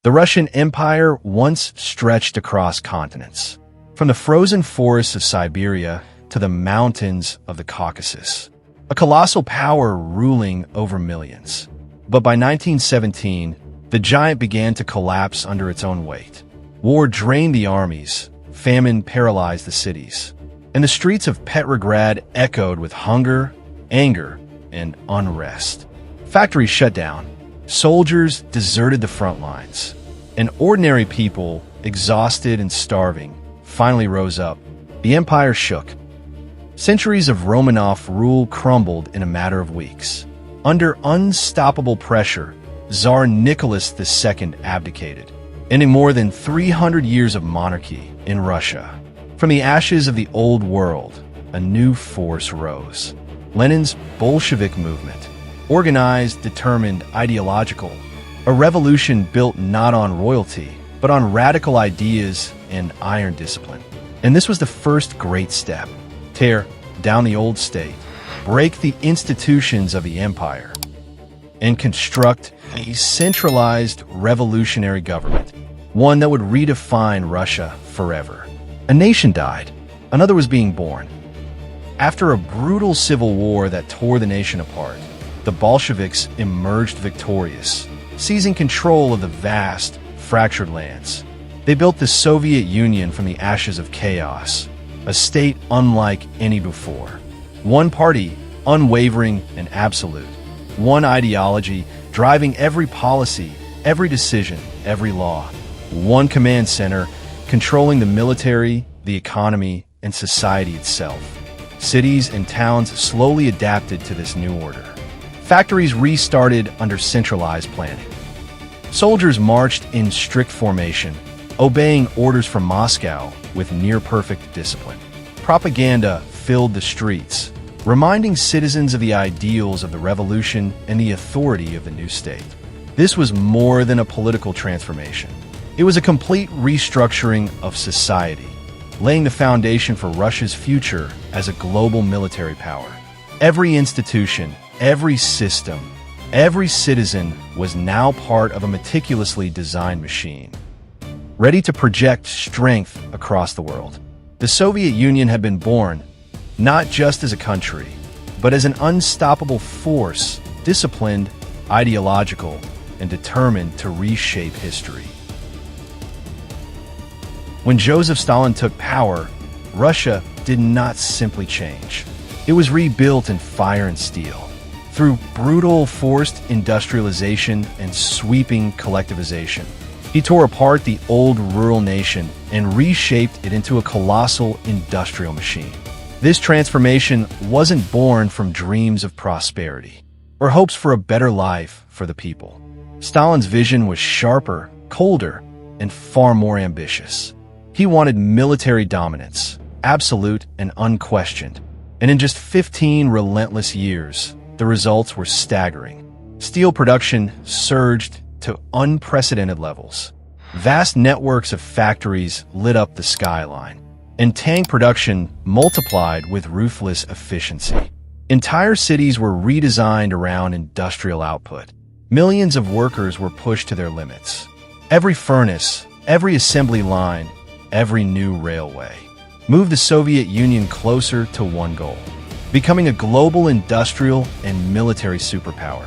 The Russian Empire once stretched across continents, from the frozen forests of Siberia to the mountains of the Caucasus, a colossal power ruling over millions. But by 1917, the giant began to collapse under its own weight. War drained the armies, famine paralyzed the cities, and the streets of Petrograd echoed with hunger, anger, and unrest. Factories shut down, soldiers deserted the front lines, and ordinary people, exhausted and starving, finally rose up. The empire shook. Centuries of Romanov rule crumbled in a matter of weeks. Under unstoppable pressure, Tsar Nicholas II abdicated, ending more than 300 years of monarchy in Russia. From the ashes of the old world, a new force rose. Lenin's Bolshevik movement, organized, determined, ideological, a revolution built not on royalty, but on radical ideas and iron discipline. And this was the first great step. Tear down the old state, break the institutions of the empire, and construct a centralized revolutionary government, one that would redefine Russia forever. A nation died, another was being born. After a brutal civil war that tore the nation apart, the Bolsheviks emerged victorious, seizing control of the vast, fractured lands. They built the Soviet Union from the ashes of chaos, a state unlike any before. One party, unwavering and absolute. One ideology, driving every policy, every decision, every law. One command center, controlling the military, the economy, and society itself. Cities and towns slowly adapted to this new order. Factories restarted under centralized planning. Soldiers marched in strict formation, obeying orders from Moscow with near-perfect discipline. Propaganda filled the streets, reminding citizens of the ideals of the revolution and the authority of the new state. This was more than a political transformation. It was a complete restructuring of society, laying the foundation for Russia's future as a global military power. Every institution, every system, every citizen was now part of a meticulously designed machine, ready to project strength across the world. The Soviet Union had been born, not just as a country, but as an unstoppable force, disciplined, ideological, and determined to reshape history. When Joseph Stalin took power, Russia did not simply change. It was rebuilt in fire and steel, through brutal forced industrialization and sweeping collectivization. He tore apart the old rural nation and reshaped it into a colossal industrial machine. This transformation wasn't born from dreams of prosperity or hopes for a better life for the people. Stalin's vision was sharper, colder, and far more ambitious. He wanted military dominance, absolute and unquestioned. And in just 15 relentless years, the results were staggering. Steel production surged to unprecedented levels. Vast networks of factories lit up the skyline, and tank production multiplied with ruthless efficiency. Entire cities were redesigned around industrial output. Millions of workers were pushed to their limits. Every furnace, every assembly line, every new railway moved the Soviet Union closer to one goal: becoming a global industrial and military superpower.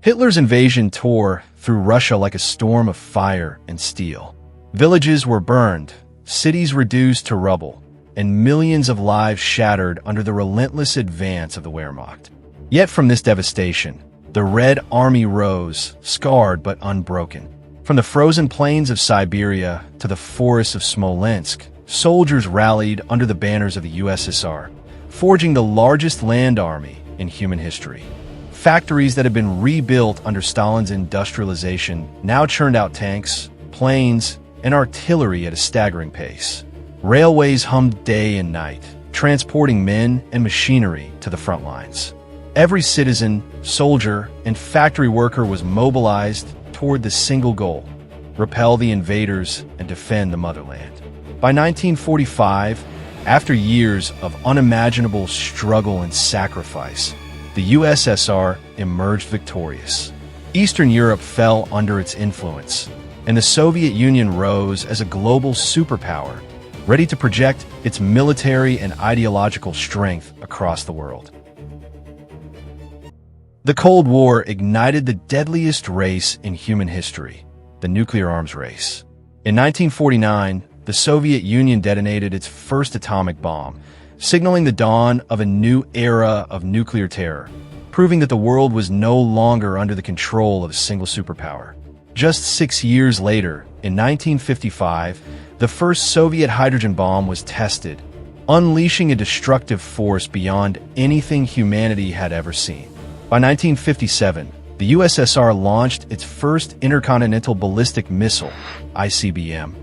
Hitler's invasion tore through Russia like a storm of fire and steel. Villages were burned, cities reduced to rubble, and millions of lives shattered under the relentless advance of the Wehrmacht. Yet from this devastation, the Red Army rose, scarred but unbroken. From the frozen plains of Siberia to the forests of Smolensk, soldiers rallied under the banners of the USSR, forging the largest land army in human history. Factories that had been rebuilt under Stalin's industrialization now churned out tanks, planes, and artillery at a staggering pace. Railways hummed day and night, transporting men and machinery to the front lines. Every citizen, soldier, and factory worker was mobilized toward the single goal: repel the invaders and defend the motherland. By 1945, after years of unimaginable struggle and sacrifice, the USSR emerged victorious. Eastern Europe fell under its influence, and the Soviet Union rose as a global superpower, ready to project its military and ideological strength across the world. The Cold War ignited the deadliest race in human history, the nuclear arms race. In 1949, the Soviet Union detonated its first atomic bomb, signaling the dawn of a new era of nuclear terror, proving that the world was no longer under the control of a single superpower. Just 6 years later, in 1955, the first Soviet hydrogen bomb was tested, unleashing a destructive force beyond anything humanity had ever seen. By 1957, the USSR launched its first intercontinental ballistic missile, ICBM,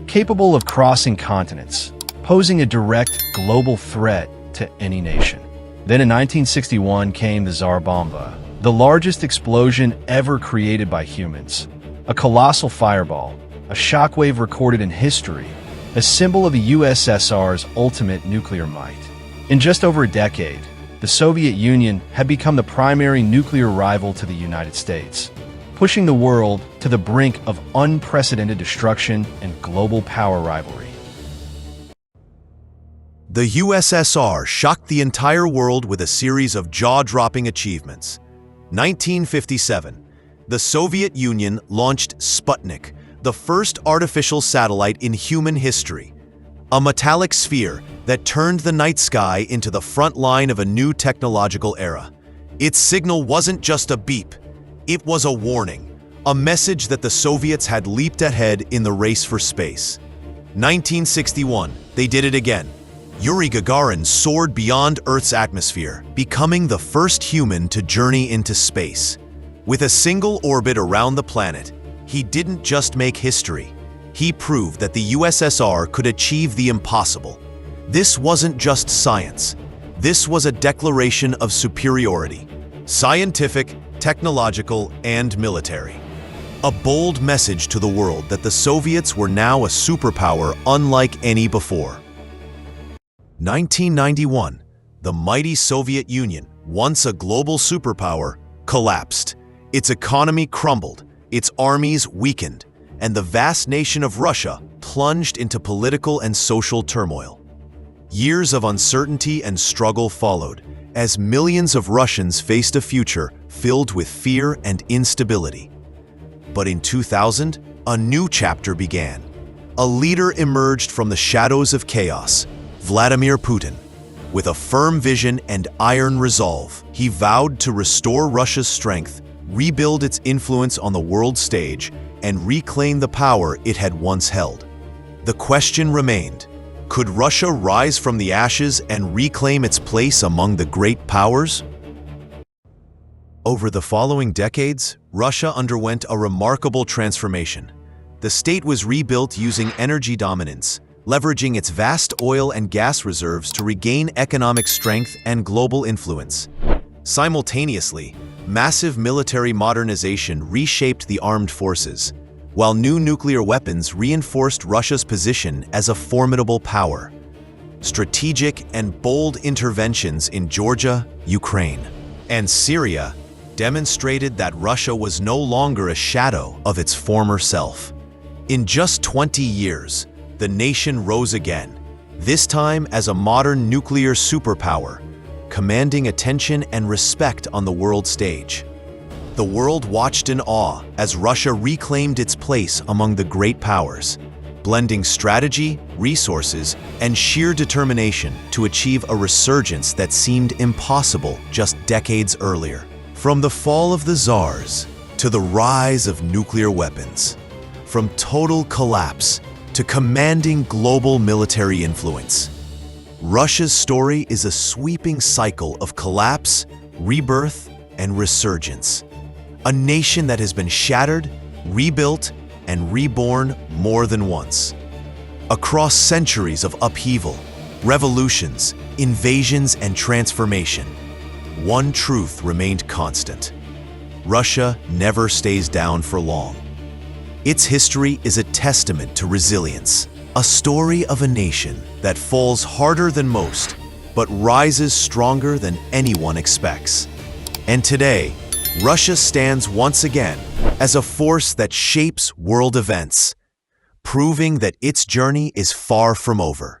capable of crossing continents, posing a direct global threat to any nation. Then in 1961 came the Tsar Bomba, the largest explosion ever created by humans. A colossal fireball, a shockwave recorded in history, a symbol of the USSR's ultimate nuclear might. In just over a decade, the Soviet Union had become the primary nuclear rival to the United States, pushing the world to the brink of unprecedented destruction and global power rivalry. The USSR shocked the entire world with a series of jaw-dropping achievements. 1957, the Soviet Union launched Sputnik, the first artificial satellite in human history, a metallic sphere that turned the night sky into the front line of a new technological era. Its signal wasn't just a beep, it was a warning, a message that the Soviets had leaped ahead in the race for space. 1961, they did it again. Yuri Gagarin soared beyond Earth's atmosphere, becoming the first human to journey into space. With a single orbit around the planet, he didn't just make history. He proved that the USSR could achieve the impossible. This wasn't just science. This was a declaration of superiority, scientific, technological, and military. A bold message to the world that the Soviets were now a superpower unlike any before. 1991, the mighty Soviet Union, once a global superpower, collapsed. Its economy crumbled, its armies weakened, and the vast nation of Russia plunged into political and social turmoil. Years of uncertainty and struggle followed, as millions of Russians faced a future filled with fear and instability. But in 2000, a new chapter began. A leader emerged from the shadows of chaos, Vladimir Putin. With a firm vision and iron resolve, he vowed to restore Russia's strength, rebuild its influence on the world stage, and reclaim the power it had once held. The question remained, could Russia rise from the ashes and reclaim its place among the great powers? Over the following decades, Russia underwent a remarkable transformation. The state was rebuilt using energy dominance, leveraging its vast oil and gas reserves to regain economic strength and global influence. Simultaneously, massive military modernization reshaped the armed forces, while new nuclear weapons reinforced Russia's position as a formidable power. Strategic and bold interventions in Georgia, Ukraine, and Syria demonstrated that Russia was no longer a shadow of its former self. In just 20 years, the nation rose again, this time as a modern nuclear superpower, commanding attention and respect on the world stage. The world watched in awe as Russia reclaimed its place among the great powers, blending strategy, resources, and sheer determination to achieve a resurgence that seemed impossible just decades earlier. From the fall of the Tsars to the rise of nuclear weapons, from total collapse to commanding global military influence, Russia's story is a sweeping cycle of collapse, rebirth, and resurgence. A nation that has been shattered, rebuilt, and reborn more than once. Across centuries of upheaval, revolutions, invasions, and transformation, one truth remained constant. Russia never stays down for long. Its history is a testament to resilience, a story of a nation that falls harder than most, but rises stronger than anyone expects. And today, Russia stands once again as a force that shapes world events, proving that its journey is far from over.